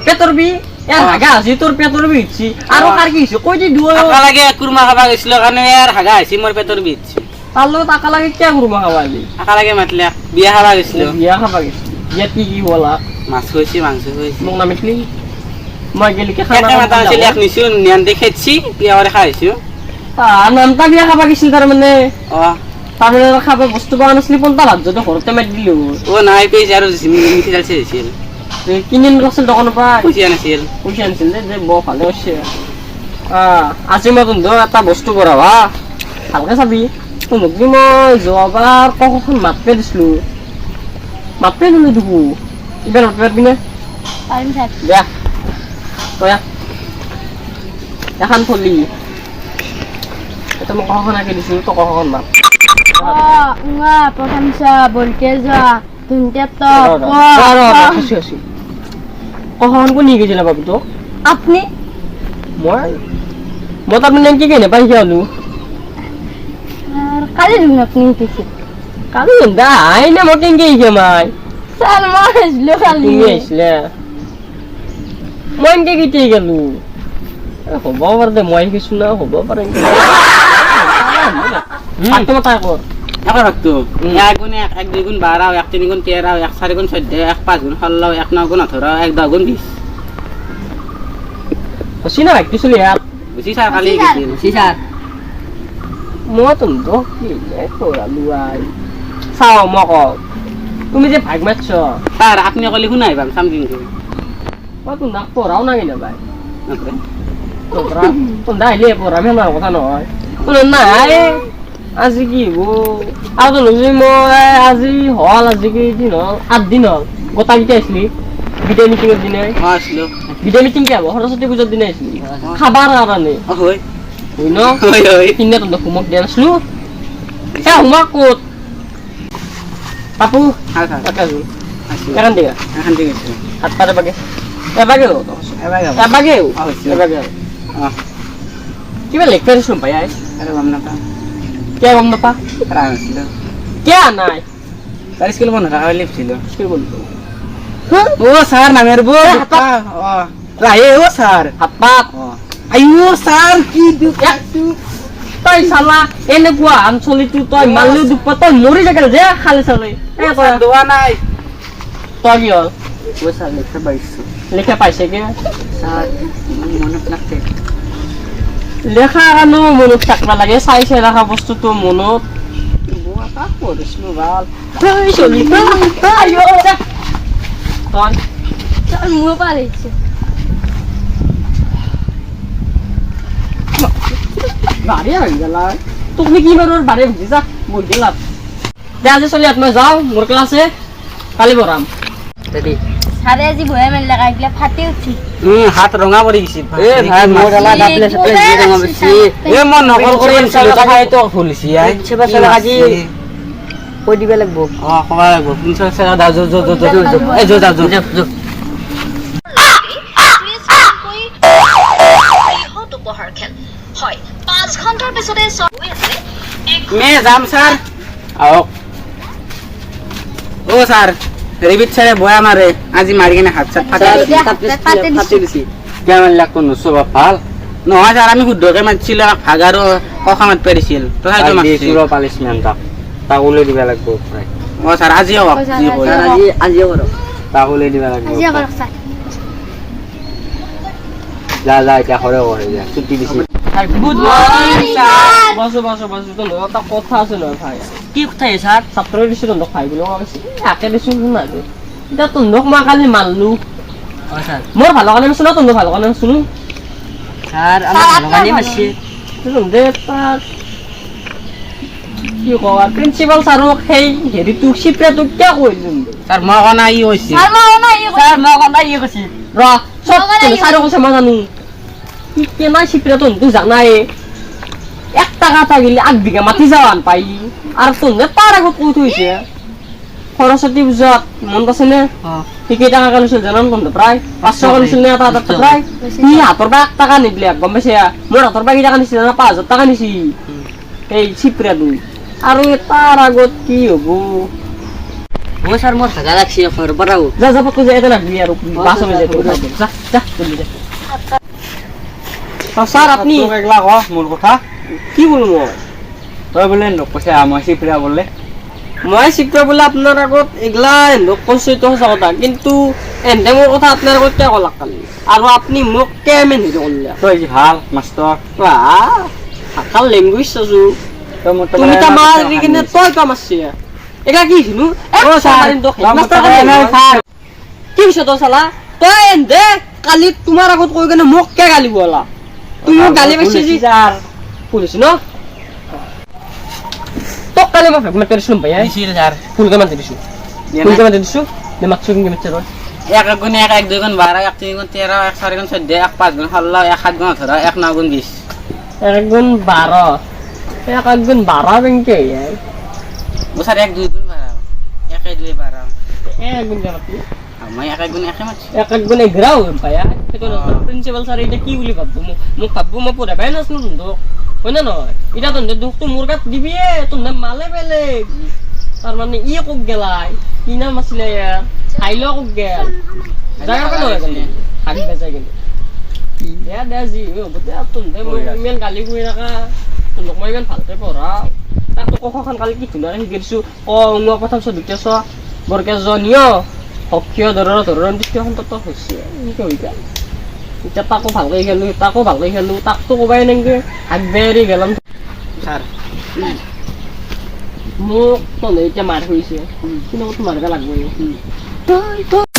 Petr B হাগা আছে তোর পেটর বিচ্ছি আর কার কি হইছে কই দি দুয় টাকা লাগে কুরমা খাবা গেছিল কারণে আর হাগা আইছি মোর পেটর বিচ্ছি তার লগে টাকা লাগে কে কুরমা খাওয়ালি টাকা লাগে মাতলে বিয়া খাবা গেছিল বিয়া খাবা গেছি বিয়া কি বলা মাছ হইছে মাংস হইছে মোক না মিটলি মই গেলি কে খানা একটা মাথা আছে এক নিছু নিয়ান দেখেছি বিয়া করে খাইছো নামটা বিয়া খাবা গেছিল তার মানে ও তারপরে খাবার বস্তু পাওয়া নাছিল পন্তা ভাত যদি ঘরতে মারি দিলো ও নাই পেয়েছে আর মিঠি চালছে ছিল কিনিন রাখছিল দোকান পাই পয়সা আনছিল পয়সা আনছিল যে ব ভালো হচ্ছে আজি মতন ধর একটা বস্তু করাবা ভালকে চাবি তোমক দি মই যোৱাবাৰ কখন মাতপে দিছিলো মাতপে দিলো দেখো এবাৰ মাতপে পারবি না পাৰিম স্যার দে তয়া এখন ফলি এটা মই কখন আঁকি দিছিলো তো কখন মাত উঙা প্ৰথমছা বলতে যা তুনতে তো কখন কোন নিয়ে গেছিল বাবু তো আপনি মই তো আপনার কি কেনে পাইছি আলু আর কালি দিন আপনি কিছু কালি দাই না মই কেন গেছে মাই স্যার মাস লোকালি তুমি আসলে মই কে গিতে গেলু হব পারে দে মই কিছু না হব পারে তোমার তাই কর এখন রাখতো এক গুণ এক দুই গুণ 12 এক তিন গুণ 13 এক 4 গুণ 14 এক 5 গুণ 16 এক 9 গুণ 18 এক 10 গুণ 20 হসি না একটু চলি আর বুঝি স্যার খালি গেছিল বুঝি স্যার মই তো কি তোরা লুয়াই চাও মক তুমি যে ভাগ মারছ স্যার আপনি কলি শুনাই পাম সামথিং করে তুমি না পড়াও না কিনা ভাই তোমরা আইলে পড়াবে আমার কথা নয় নাই আজি কি আর তো লুজি মই আজি হল আজি কি দিন হল 8 দিন হল গোটা গিটা আসলি বিদায় মিটিংয়ের দিনে আসলো বিদায় মিটিং কে হবো সরস্বতী পূজার দিনে আসলি খাবার কারণে হয় হই ন হয় হয় কিনে তো হুমক দিয়ে আসলো হুমক কত পাপু হ্যাঁ স্যার টাকা আসলো এখান থেকে এখন ঠিক আছে হাত পারে বাগে এবাগেও এবাগেও এবাগেও কিবা লিখতে দিছিলাম ভাই আরে বাম না পা কে গম নাপা রান ছিল কে নাই তার স্কুল বন্ধ রাখা লিখছিল কি বলতো ও স্যার নামের বউ ও রায়ে ও স্যার হাত পাত আইও স্যার কি তই সালা এনেকুৱা আঞ্চলিকটো তই মানলেও দুখ পা তই মৰি থাকিল যে খালি চালি দোয়া নাই তই কি হল ও স্যার লিখতে পাইছো লেখা পাইছে কি স্যার মনে রাখতে লেখা কানো মনত থাকবা লাগে চাইছে ৰাখা বস্তুটো মনত বুয়া কা পড়িছিল ভাল তই চলি আইও তই স্যার মুও পারিছে বাড়ি হয়ে গেল তুমি কি বারোর বাড়ি বুঝি যা বই দিলাম দে আজি চলি মই যাওঁ মোৰ ক্লাছে কালি বরাম রেডি সারে আজি ভয়ে মেল লাগা গিলা ফাটি উঠি হাত রঙা পড়ি গেছে এ ভাই মোর আলা ডাবলে সাথে জি রঙা বেশি এ মন নকল করে আনছিল তাই তো ফুলছি আই সেবা সেবা আজি কই দিবে লাগবো কবা লাগবো 50 টাকা দাও জো এই জো দাও জো উপহার খেল হয় 5 ঘন্টার পিছতে হৈ আছে মে যাম স্যার আও ও স্যার রিবিট ছেড়ে বয়া মারে আজি মারি কিনে হাত সাত ফাটি দিছি কেমন লাগতো নসবা পাল নহয় স্যার আমি শুদ্ধকে মারছিল ভাগারও কখামাত পেরিছিল তো তাই তো মারছিল পুরো পালিশমেন্ট তা উলে দিবা লাগবো ও স্যার আজি হোক আজি করো তা উলে দিবা লাগবো আজি আবার স্যার যা এটা হরে হরে যা ছুটি দিছি গুড মর্নিং স্যার বসো তো একটা কথা আছে না ভাই কি কথা স্যার ছাত্র দিছিল তো ভাই বলে আমি একে দিছিল না এটা তো নক মা কালি মানলু ও স্যার মোর ভালো কানে শুনো তো ভালো কানে শুনো স্যার আমার ভালো কানে মারছি শুনুন দে তার কি কয় প্রিন্সিপাল স্যারক সেই হেৰি তুক সিপ্ৰে তুক কিয় কই দিম স্যার মগনা ই হইছে স্যার মা না ইয়ে স্যার মগনা ই কৈছে ৰ সব স্যারক কৈছে মই জানো কি কেনা সিপ্ৰে তুক জানাই 1 টাকা থাকিলে 8 বিঘা মাটি যাৱান পাই আৰু তুনে তাৰ আগত কৈ থৈছে সৰস্বতী পূজাত মন আছে নে কি টাকা কালৈছিল জানাম তন্ত প্ৰায় 500 কালৈছিল নে এটা প্ৰায় কি হাতৰ পৰা 1 টাকা নিদিলে গম পাইছে মোৰ হাতৰ পৰা কি টাকা নিছিল না 5000 টাকা নিছি এই সিপ্ৰে তুই আৰু তাৰ আগত কি হ'ব ও স্যার মোর হাগা লাগছে ফর বড়াও যা যা পাকো যে এটা লাগবি আর বাসনে যেতে যা যা চলে যা স্যার আপনি একলা ক মূল কথা কি বলবো তই বলে নকছে আমার সিপ্রা বলে মই শিকবা বলে আপনার আগত এগলা লোক কৈছো তো সঁচা কথা কিন্তু এনে মোৰ কথা আপনার আগত কে কলাক কালি আৰু আপনি মোক কেমে নিদি করলে তই যি ভাল মাষ্টৰ হাকাল ল্যাঙ্গুয়েজ চাচু তই মোৰ তুমি তা মাৰি কিনে তই কাম আছে এগলা কি হিনু ও স্যার কি হৈছে তো চালা তই এনে কালি তোমাৰ আগত কৈ কিনে মোক কে গালি বলা তুমি মোক গালি পাইছে যি স্যার পুলিছ ন তোক কালি মই ভেকমেট কৰিছিলো ভাই দিছিল স্যার ফুলকে মাতি দিছো ফুলকে মাতি দিছো নে মাকছো কিনকে মাতি ৰ এক এক গুণ এক এক দুই গুণ 12 এক তিন গুণ 13 এক 4 গুণ 14 এক 5 গুণ 16 এক 7 গুণ 18 এক 9 গুণ 20 এক গুণ 12 এক গুণ 12 বেংকে ও স্যার এক 2 গুণ 12 এক 2 12 এক গুণ মাতি আমি এক গুণ এক মাছ এক গুণ 11 ভাই সেইটো প্ৰিন্সিপাল স্যার এটা কি বুলি ভাববো মোক ভাববো মই পঢ়াবাই নাছলো তো হয় না নহয় এটা তহঁতে দুখটো মোৰ গাত দিবিয়ে তহঁতে মালে বেলেগ তাৰ মানে ই কক গেলাই কি নাম আছিলে ইয়াৰ আইলো কক গেল জাগা পেলো হৈ গেল হাক বেজাই গেল দে দে যি হ'ব দে তহঁতে মোক ইমান গালি কৰি থাকা তহঁতক মই ইমান ভালকে পঢ়াওঁ তাকতো কখন কালি কি ধুনীয়াৰে শিকি দিছোঁ মই প্ৰথম দ্বিতীয় চ বৰকেজনীয় সক্ষীয় ধৰণৰ দৃষ্টিখন তত হৈছে এনেকৈ হৈ গেল এতিয়া তাকো ভালকৈ খেলোঁ তাকো ভালকৈ খেলোঁ তাকতো ক'বাই নেকি আগবে এৰি গেলাম স্যার মোক তহঁতে এতিয়া মাৰ কৰিছে কিন্তু মাৰিব লাগিব